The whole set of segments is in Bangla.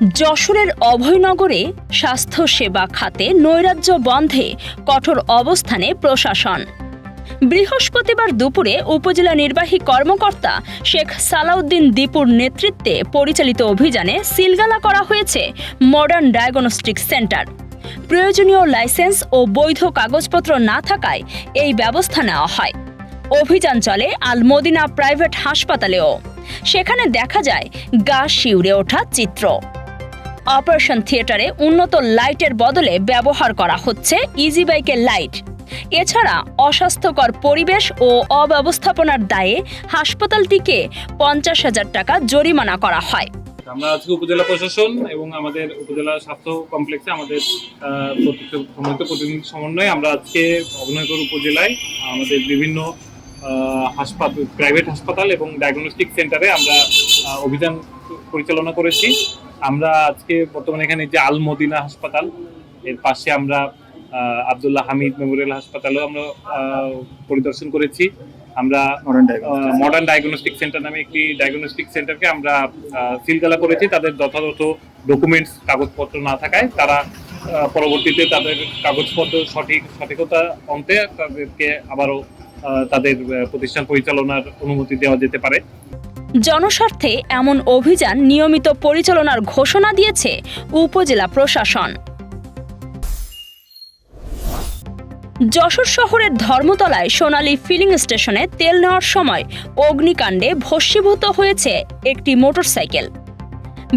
যশোরের অভয়নগরে স্বাস্থ্যসেবা খাতে নৈরাজ্য বন্ধে কঠোর অবস্থানে প্রশাসন। বৃহস্পতিবার দুপুরে উপজেলা নির্বাহী কর্মকর্তা শেখ সালাউদ্দিন দীপুর নেতৃত্বে পরিচালিত অভিযানে সিলগালা করা হয়েছে মডার্ন ডায়াগনস্টিক সেন্টার। প্রয়োজনীয় লাইসেন্স ও বৈধ কাগজপত্র না থাকায় এই ব্যবস্থা নেওয়া হয়। অভিযান চলে আল মদিনা প্রাইভেট হাসপাতালেও। সেখানে দেখা যায় গা শিউরে ওঠা চিত্র। অপারেশন থিয়েটারে উন্নত লাইটের বদলে ব্যবহার করা হচ্ছে ইজি বাইকের লাইট। এছাড়া অস্বাস্থ্যকর পরিবেশ ও অব্যবস্থাপনার দায়ে হাসপাতালটিকে 50,000 টাকা জরিমানা করা হয়। আমরা আজকে উপজেলা প্রশাসন এবং আমাদের উপজেলা স্বাস্থ্য কমপ্লেক্সে আমাদের সম্মিলিত প্রতিনিধি সমন্বয়ে আমরা আজকে অভয়নগর উপজেলায় আমাদের বিভিন্ন হাসপাতাল, প্রাইভেট হাসপাতাল এবং ডায়াগনস্টিক সেন্টারে আমরা অভিযান পরিচালনা করেছি। আমরা আজকে বর্তমানে এখানে যে আল মদিনা হাসপাতাল, এর পাশে আমরা আব্দুল্লাহ হামিদ মেমোরিয়াল হাসপাতালেও আমরা পরিদর্শন করেছি। আমরা মডার্ন ডায়াগনস্টিক সেন্টার নামে একটি ডায়াগনস্টিক সেন্টারকে আমরা সিলগালা করেছি। তাদের যথাযথ ডকুমেন্টস কাগজপত্র না থাকায় তারা পরবর্তীতে তাদের কাগজপত্র সঠিকতা অন্তে তাদেরকে আবারও তাদের প্রতিষ্ঠান পরিচালনার অনুমতি দেওয়া যেতে পারে। জনস্বার্থে এমন অভিযান নিয়মিত পরিচালনার ঘোষণা দিয়েছে উপজেলা প্রশাসন। যশোর শহরের ধর্মতলায় সোনালী ফিলিং স্টেশনে তেল নেওয়ার সময় অগ্নিকাণ্ডে ভস্মীভূত হয়েছে একটি মোটরসাইকেল।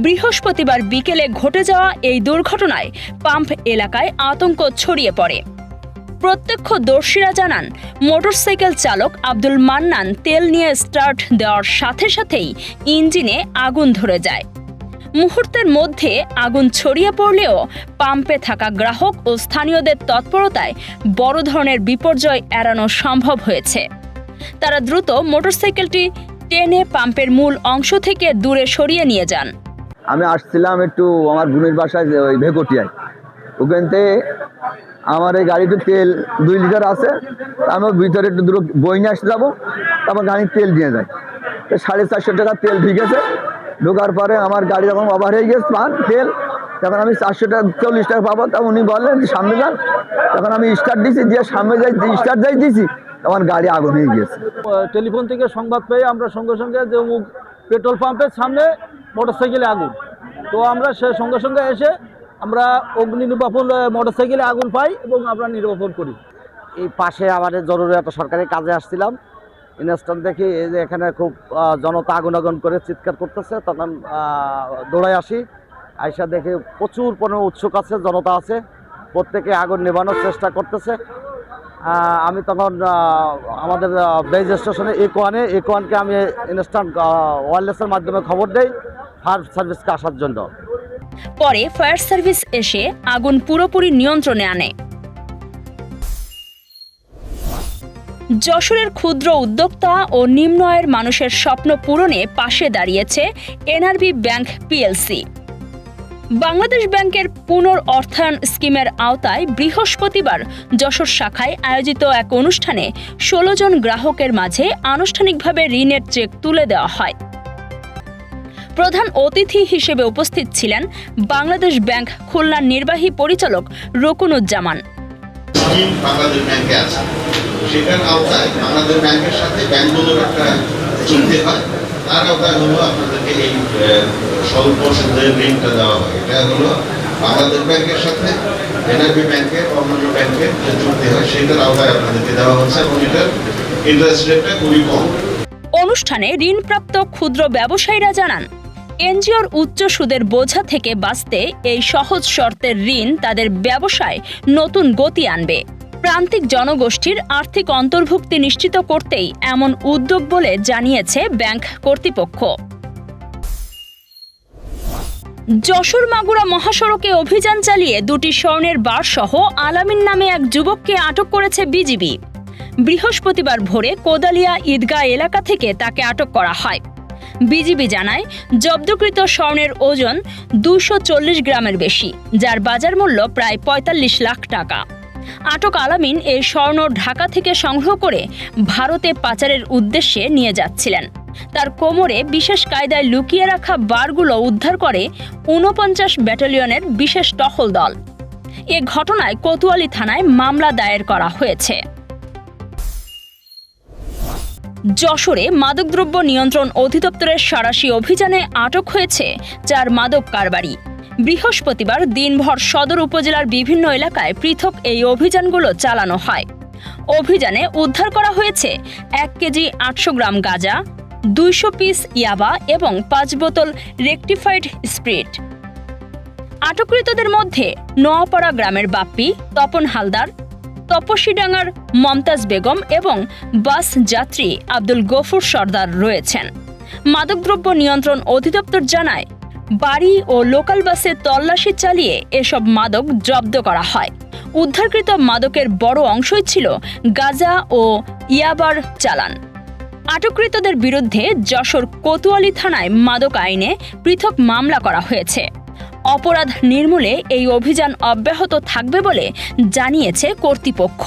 বৃহস্পতিবার বিকেলে ঘটে যাওয়া এই দুর্ঘটনায় পাম্প এলাকায় আতঙ্ক ছড়িয়ে পড়ে। প্রত্যক্ষদর্শীরা জানান, মোটরসাইকেল চালক আব্দুল মান্নান তেল নিয়ে স্টার্ট দেওয়ার সাথে সাথেই ইঞ্জিনে আগুন ধরে যায়। মুহূর্তের মধ্যে আগুন ছড়িয়ে পড়লেও পাম্পে থাকা গ্রাহক ও স্থানীয়দের তৎপরতায় বড় ধরনের বিপর্যয় এড়ানো সম্ভব হয়েছে। তারা দ্রুত মোটরসাইকেলটি টেনে পাম্পের মূল অংশ থেকে দূরে সরিয়ে নিয়ে যান। আমি আসছিলাম একটু আমার বোনের বাসায়, ওই ভেকটিয়ায়। ওখান থেকে আমার এই গাড়িতে তেল 2 লিটার আছে। আমি ভিতরে একটু দূর বই নিয়ে আসতে যাবো, তারপর গাড়ির তেল নিয়ে যায়। 450 টাকা তেল ঢুকেছে। ঢোকার পরে আমার গাড়ি যখন ওভার হয়ে গেছে তেল, তখন আমি 400 টাকা 40 টাকা পাবো। তা উনি বললেন সামনে যান। তখন আমি স্টার্ট দিয়েছি, দিয়ে সামনে স্টার্ট দিয়েছি, আমার গাড়ি আগুন হয়ে গেছে। টেলিফোন থেকে সংবাদ পেয়ে আমরা সঙ্গে সঙ্গে যে পেট্রোল পাম্পের সামনে মোটরসাইকেলে আগুন, তো আমরা সে সঙ্গে সঙ্গে এসে আমরা অগ্নি নির্বাপন মোটরসাইকেলে আগুন পাই এবং আমরা নির্বাপন করি। এই পাশে আমাদের জরুরি একটা সরকারি কাজে আসছিলাম, ইনস্ট্যান্ট দেখি এই যে এখানে খুব জনতা আগুন করে চিৎকার করতেছে। তখন দৌড়ায় আসি, আইসা দেখে প্রচুর পরিমাণে উৎসুক আছে, জনতা আছে, প্রত্যেকে আগুন নেভানোর চেষ্টা করতেছে। আমি তখন আমাদের বেজ স্টেশনে একোয়ানকে আমি ইনস্ট্যান্ট ওয়্যারলেসের মাধ্যমে খবর দেই ফায়ার সার্ভিসকে আসার জন্য। পরে ফায়ার সার্ভিস এসে আগুন পুরোপুরি নিয়ন্ত্রণে আনে। যশোরের ক্ষুদ্র উদ্যোক্তা ও নিম্ন আয়ের মানুষের স্বপ্ন পূরণে পাশে দাঁড়িয়েছে এনআরবি ব্যাংক পিএলসি। বাংলাদেশ ব্যাংকের পুনর্অর্থায়ন স্কিমের আওতায় বৃহস্পতিবার যশোর শাখায় আয়োজিত এক অনুষ্ঠানে 16 জন গ্রাহকের মাঝে আনুষ্ঠানিকভাবে ঋণের চেক তুলে দেওয়া হয়। প্রধান অতিথি হিসেবে উপস্থিত ছিলেন বাংলাদেশ ব্যাংক খুলনার নির্বাহী পরিচালক রকুনুজ্জামান। বাংলাদেশ ব্যাংকে আছে, সেটার আওতায় বাংলাদেশ ব্যাংকের সাথে ব্যাংকগুলোর একটা চুক্তি হয়। তার আওতায় হলো আপনাদেরকে এই স্বল্প সুদের ঋণটা দেওয়া হয়। এটা হলো বাংলাদেশ ব্যাংকের সাথে এনআরবি ব্যাংকের অন্যান্য ব্যাংকের যে চুক্তি হয়, সেটার আওতায় আপনাদেরকে দেওয়া হচ্ছে এবং এটার ইন্টারেস্ট রেটটা খুবই কম। অনুষ্ঠানে ঋণপ্রাপ্ত ক্ষুদ্র ব্যবসায়ীরা জানান, এনজিওর উচ্চ সুদের বোঝা থেকে বাঁচতে এই সহজ শর্তের ঋণ তাদের ব্যবসায় নতুন গতি আনবে। প্রান্তিক জনগোষ্ঠীর আর্থিক অন্তর্ভুক্তি নিশ্চিত করতেই এমন উদ্যোগ বলে জানিয়েছে ব্যাংক কর্তৃপক্ষ। যশোর মাগুরা মহাসড়কে অভিযান চালিয়ে 2টি স্বর্ণের বার সহ আলামিন নামে এক যুবককে আটক করেছে বিজিবি। বৃহস্পতিবার ভোরে কোদালিয়া ঈদগাহ এলাকা থেকে তাকে আটক করা হয়। বিজিবি জানায়, জব্দকৃত স্বর্ণের ওজন 240 গ্রামের বেশি, যার বাজার মূল্য প্রায় 45 লাখ টাকা। আটক আলামিন এই স্বর্ণ ঢাকা থেকে সংগ্রহ করে ভারতে পাচারের উদ্দেশ্যে নিয়ে যাচ্ছিলেন। তার কোমরে বিশেষ কায়দায় লুকিয়ে রাখা বারগুলো উদ্ধার করে ৪৯ ব্যাটালিয়নের বিশেষ টহল দল। এ ঘটনায় কোতোয়ালি থানায় মামলা দায়ের করা হয়েছে। যশোরে মাদকদ্রব্য নিয়ন্ত্রণ অধিদপ্তরের সাঁড়াশি অভিযানে আটক হয়েছে ৪ মাদক কারবারি। বৃহস্পতিবার দিনভর সদর উপজেলার বিভিন্ন এলাকায় পৃথক এই অভিযানগুলো চালানো হয়। অভিযানে উদ্ধার করা হয়েছে ১ কেজি ৮০০ গ্রাম গাঁজা, ২০০ পিস ইয়াবা এবং ৫ বোতল রেকটিফাইড স্পিরিট। আটককৃতদের মধ্যে নোয়াপাড়া গ্রামের বাপ্পি, তপন হালদার, তপসীডাঙ্গার মমতাজ বেগম এবং বাস যাত্রী আব্দুল গফুর সর্দার রয়েছেন। মাদকদ্রব্য নিয়ন্ত্রণ অধিদপ্তর জানায়, বাড়ি ও লোকাল বাসে তল্লাশি চালিয়ে এসব মাদক জব্দ করা হয়। উদ্ধারকৃত মাদকের বড় অংশই ছিল গাঁজা ও ইয়াবার চালান। আটককৃতদের বিরুদ্ধে যশোর কোতোয়ালি থানায় মাদক আইনে পৃথক মামলা করা হয়েছে। অপরাধ নির্মূলে এই অভিযান অব্যাহত থাকবে বলে জানিয়েছে কর্তৃপক্ষ।